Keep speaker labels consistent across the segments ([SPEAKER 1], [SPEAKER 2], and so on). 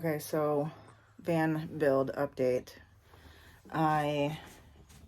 [SPEAKER 1] Okay, so van build update. I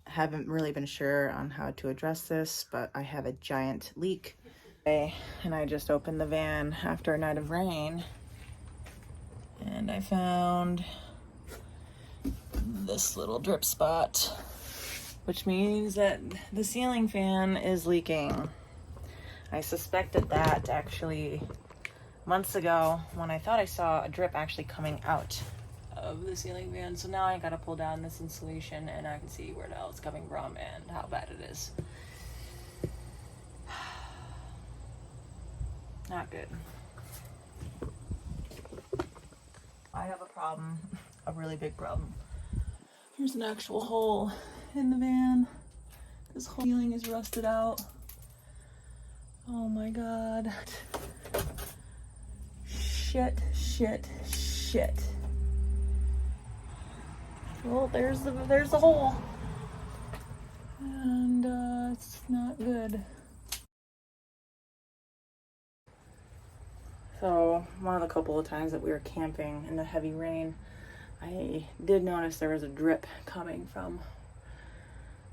[SPEAKER 1] haven't really been sure on how to address this, but I have a giant leak. Okay, and I just opened the van after a night of rain, and I found this little drip spot, which means that the ceiling fan is leaking. I suspected that actually months ago when I thought I saw a drip actually coming out of the ceiling fan. So now I gotta pull down this insulation and I can see where the hell it's coming from and how bad it is. Not good. I have a problem, a really big problem. Here's an actual hole in the van. This whole ceiling is rusted out. Oh my god. Shit. Well, there's the hole. And it's not good. So one of the couple of times that we were camping in the heavy rain, I did notice there was a drip coming from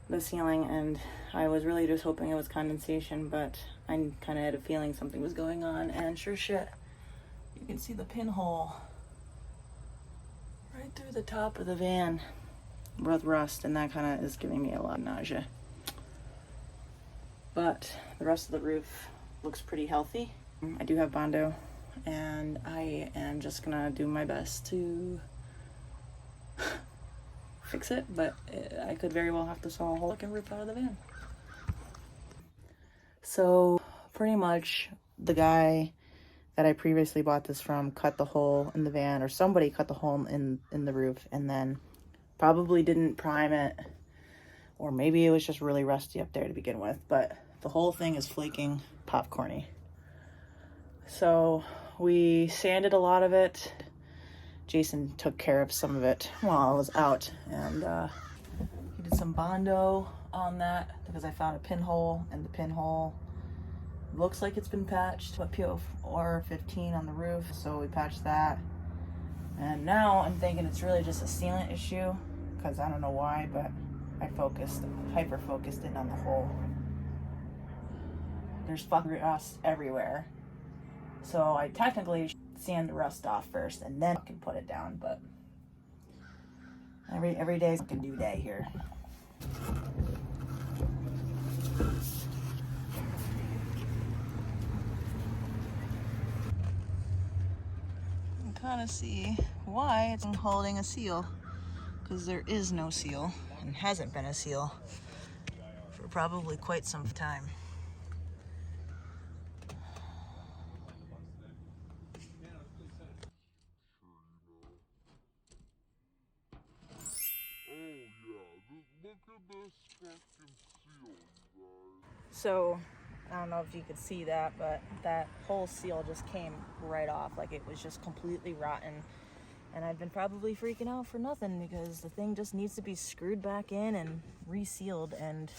[SPEAKER 1] the ceiling, and I was really just hoping it was condensation, but I kind of had a feeling something was going on, and sure shit, you can see the pinhole right through the top of the van with rust, and that kind of is giving me a lot of nausea. But the rest of the roof looks pretty healthy. I do have Bondo, and I am just gonna do my best to fix it, but I could very well have to saw a whole fucking roof out of the van. So pretty much the guy that I previously bought this from cut the hole in the van, or somebody cut the hole in the roof, and then probably didn't prime it, or maybe it was just really rusty up there to begin with, but the whole thing is flaking popcorny. So we sanded a lot of it. Jason took care of some of it while I was out, and he did some Bondo on that because I found a pinhole, and the pinhole looks like it's been patched, but PO4 15 on the roof, so we patched that. And now I'm thinking it's really just a sealant issue, because I don't know why, but I hyper focused in on the hole. There's fucking rust everywhere. So I technically should sand the rust off first and then I can put it down, but every day's a fucking due day here. You can kind of see why it's holding a seal, because there is no seal and hasn't been a seal for probably quite some time. So, I don't know if you could see that, but that whole seal just came right off, like it was just completely rotten. And I've been probably freaking out for nothing, because the thing just needs to be screwed back in and resealed, and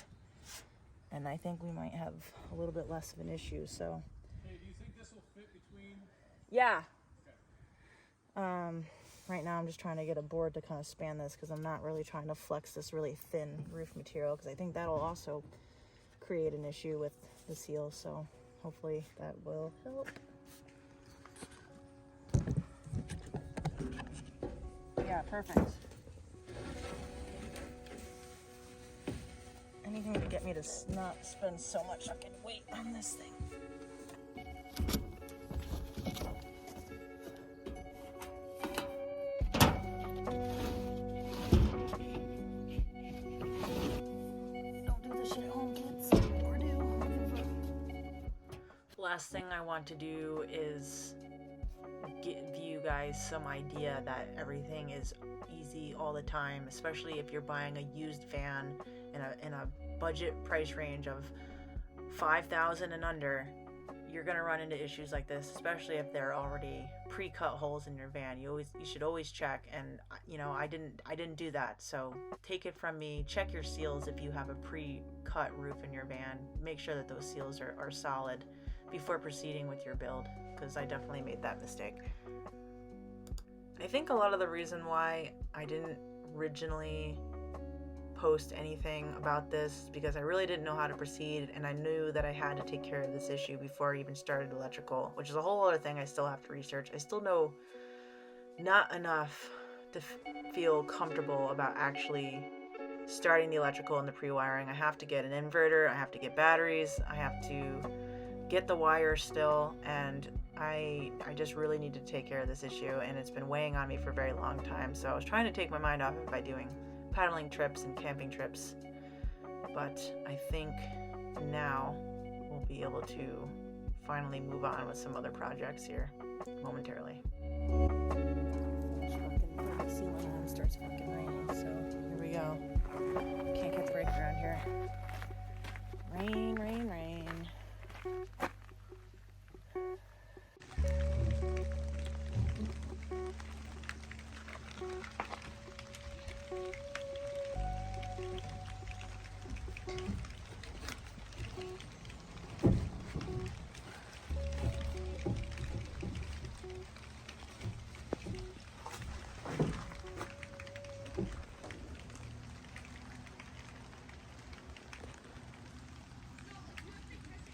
[SPEAKER 1] I think we might have a little bit less of an issue, so.
[SPEAKER 2] Hey, do you think this will fit between?
[SPEAKER 1] Yeah. Okay. Right now I'm just trying to get a board to kind of span this, because I'm not really trying to flex this really thin roof material, because I think that'll also create an issue with the seal, so hopefully that will help. Yeah, perfect. Anything to get me to not spend so much fucking weight on this thing. Last thing I want to do is give you guys some idea that everything is easy all the time, especially if you're buying a used van in a budget price range of $5,000 and under. You're gonna run into issues like this, especially if there are already pre-cut holes in your van. You should always check, and I didn't do that, so take it from me. Check your seals if you have a pre-cut roof in your van. Make sure that those seals are solid before proceeding with your build, because I definitely made that mistake. I think a lot of the reason why I didn't originally post anything about this is because I really didn't know how to proceed, and I knew that I had to take care of this issue before I even started electrical, which is a whole other thing I still have to research. I still know not enough to feel comfortable about actually starting the electrical and the pre-wiring. I have to get an inverter, I have to get batteries, I have to get the wires still, and I just really need to take care of this issue, and it's been weighing on me for a very long time. So I was trying to take my mind off it by doing paddling trips and camping trips, but I think now we'll be able to finally move on with some other projects here momentarily. The ceiling one starts fucking raining, so here we go. Can't get the break around here. Rain, rain, rain.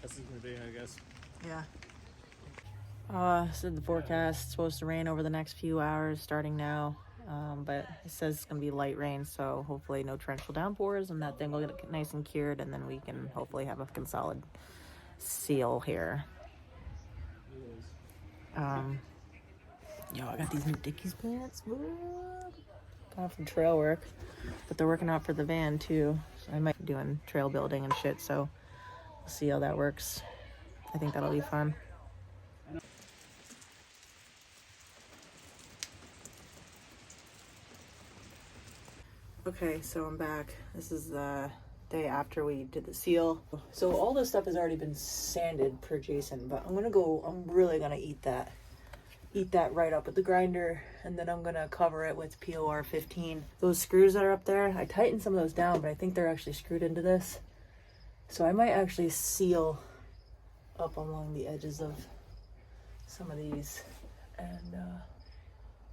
[SPEAKER 2] This is gonna be, I guess.
[SPEAKER 1] Yeah. So the forecast is supposed to rain over the next few hours starting now. But it says it's gonna be light rain, so hopefully no torrential downpours, and that thing will get nice and cured, and then we can hopefully have a fucking solid seal here. Yo, I got these new Dickies pants. Got from trail work, but they're working out for the van too. So I might be doing trail building and shit. So we'll see how that works. I think that'll be fun. Okay, so I'm back. This is the day after we did the seal. So all this stuff has already been sanded per Jason, but I'm really gonna eat that right up with the grinder, and then I'm gonna cover it with POR 15. Those screws that are up there, I tightened some of those down, but I think they're actually screwed into this. So I might actually seal up along the edges of some of these, and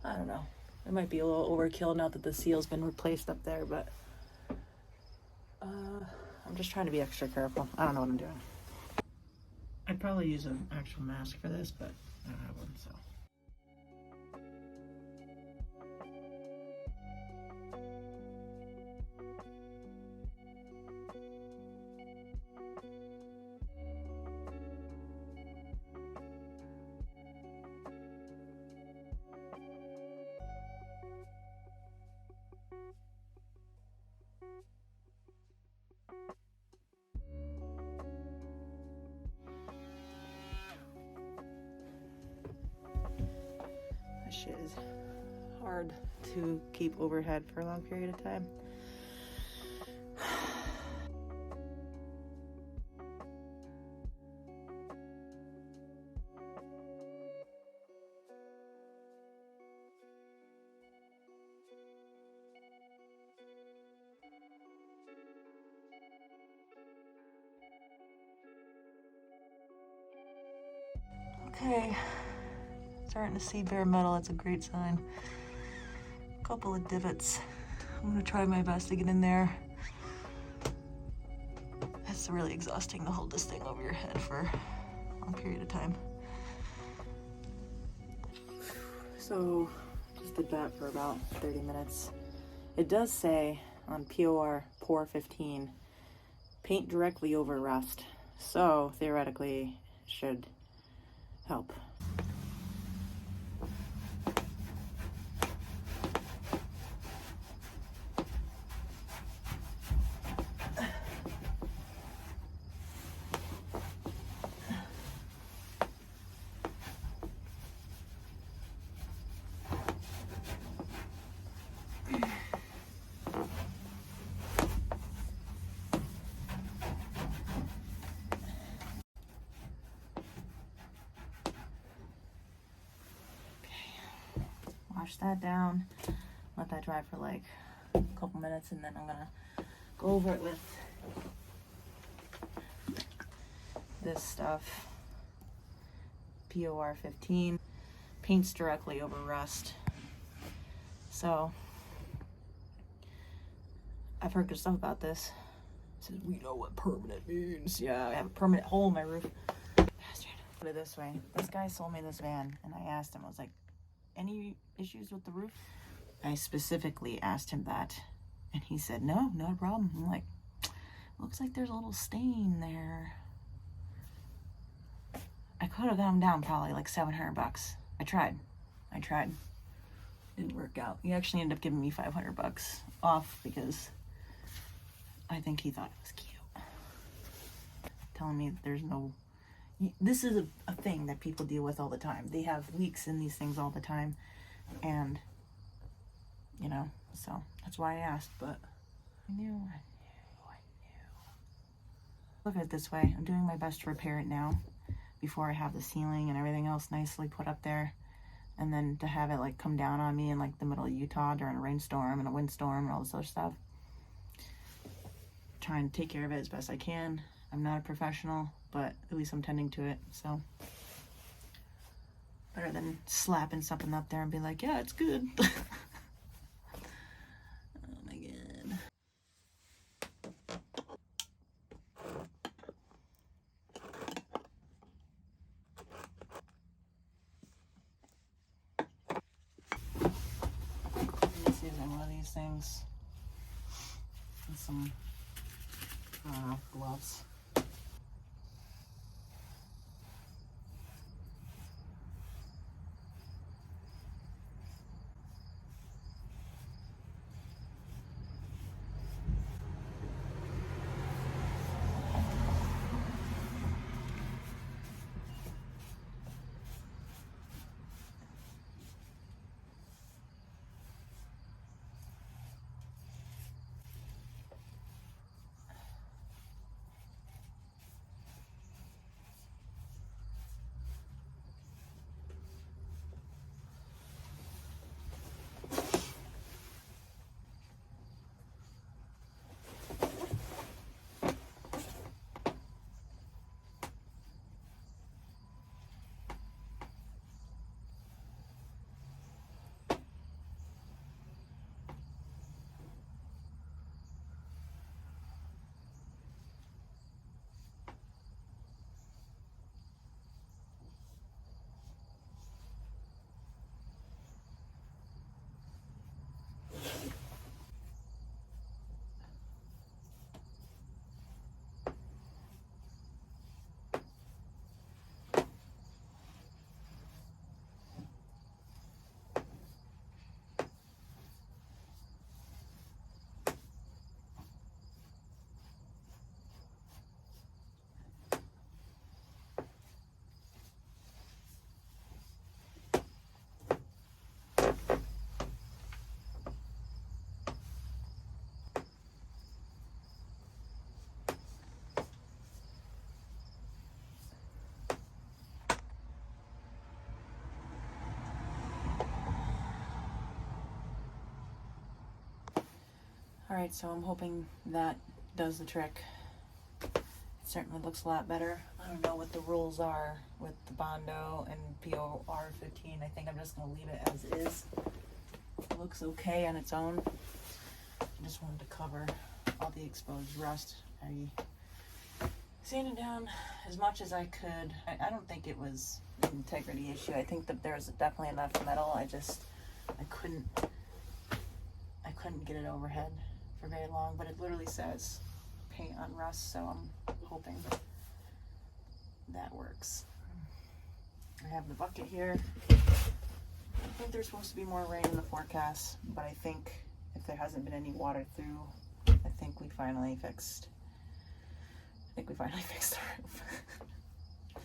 [SPEAKER 1] I don't know. It might be a little overkill now that the seal's been replaced up there, but I'm just trying to be extra careful. I don't know what I'm doing. I'd probably use an actual mask for this, but I don't have one, so. Shit is hard to keep overhead for a long period of time. Okay. Starting to see bare metal. It's a great sign. A couple of divots. I'm gonna try my best to get in there. It's really exhausting to hold this thing over your head for a long period of time. So just did that for about 30 minutes. It does say on POR 15, paint directly over rust. So theoretically it should help. Wash that down, let that dry for like a couple minutes, and then I'm gonna go over it with this stuff. POR 15 paints directly over rust. So I've heard good stuff about this. It says, we know what permanent means. Yeah, I have a permanent hole in my roof. Bastard. Put it this way. This guy sold me this van, and I asked him, I was like, any issues with the roof? I specifically asked him that, and he said, no, not a problem. I'm like, looks like there's a little stain there. I could have got him down probably like $700. I tried. Didn't work out. He actually ended up giving me $500 off because I think he thought it was cute. Telling me that there's no... This is a thing that people deal with all the time. They have leaks in these things all the time. And, you know, so that's why I asked, but I knew. Look at it this way. I'm doing my best to repair it now before I have the ceiling and everything else nicely put up there. And then to have it like come down on me in like the middle of Utah during a rainstorm and a windstorm and all this other stuff. Trying to take care of it as best I can. I'm not a professional, but at least I'm tending to it, so. Better than slapping something up there and be like, yeah, it's good. Oh my God. Just using one of these things and some gloves. Alright, so I'm hoping that does the trick. It certainly looks a lot better. I don't know what the rules are with the Bondo and POR 15. I think I'm just going to leave it as is. It looks okay on its own. I just wanted to cover all the exposed rust. I sanded down as much as I could. I don't think it was an integrity issue. I think that there's definitely enough metal. I couldn't get it overhead for very long, but it literally says paint on rust, so I'm hoping that works. I have the bucket here. I think there's supposed to be more rain in the forecast, but I think if there hasn't been any water through, I think we finally fixed the roof.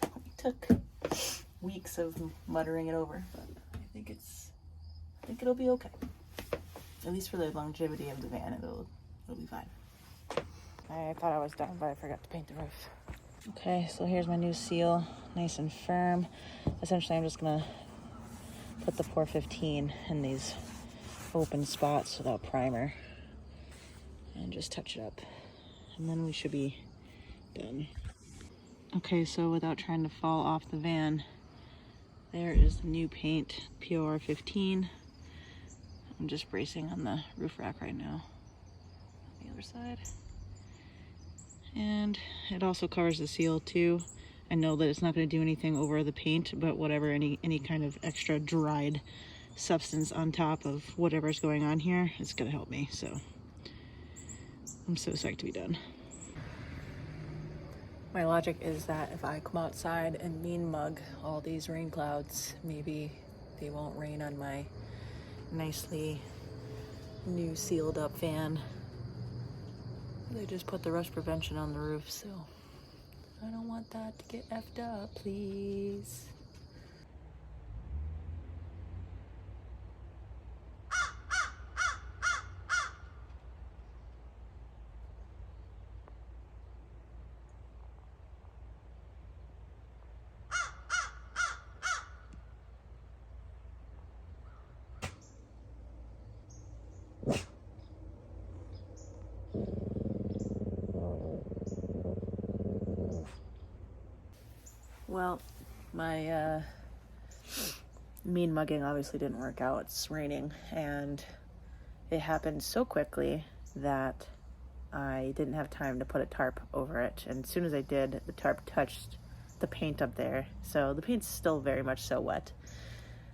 [SPEAKER 1] It took weeks of muttering it over, but I think it'll be okay. At least for the longevity of the van, it'll be fine. I thought I was done, but I forgot to paint the roof. Okay, so here's my new seal, nice and firm. Essentially, I'm just gonna put the POR 15 in these open spots without primer and just touch it up. And then we should be done. Okay, so without trying to fall off the van, there is the new paint, POR 15. I'm I'm just bracing on the roof rack right now. The other side. And it also covers the seal too. I know that it's not going to do anything over the paint, but whatever, any kind of extra dried substance on top of whatever's going on here, it's going to help me. So I'm so psyched to be done. My logic is that if I come outside and mean mug all these rain clouds, maybe they won't rain on my nicely new sealed up van. They just put the rust prevention on the roof, so I don't want that to get effed up, please. Well, my mean mugging obviously didn't work out. It's raining, and it happened so quickly that I didn't have time to put a tarp over it. And as soon as I did, the tarp touched the paint up there. So the paint's still very much so wet.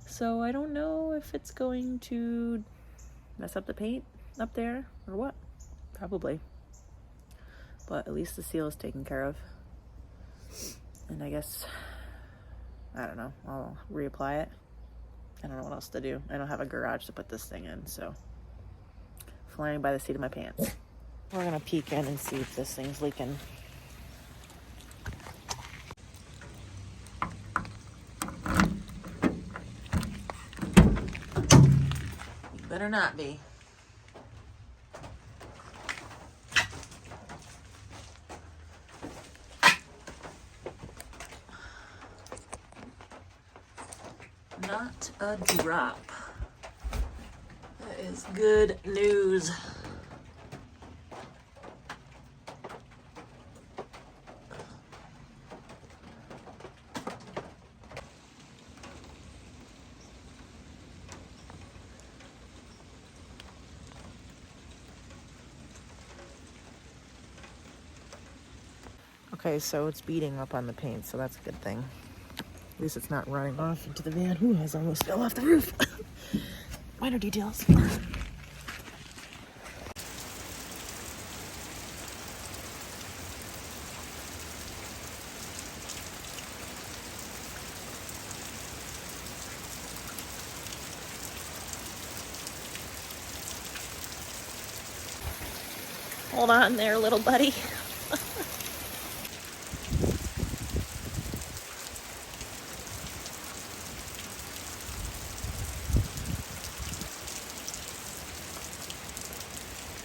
[SPEAKER 1] So I don't know if it's going to mess up the paint up there or what. Probably. But at least the seal is taken care of. And I guess, I don't know, I'll reapply it. I don't know what else to do. I don't have a garage to put this thing in, so flying by the seat of my pants. We're gonna peek in and see if this thing's leaking. Better not be. Not a drop. That is good news. Okay, so it's beating up on the paint, so that's a good thing. At least it's not running off into the van. Ooh, I almost fell off the roof. Minor details. Hold on there, little buddy.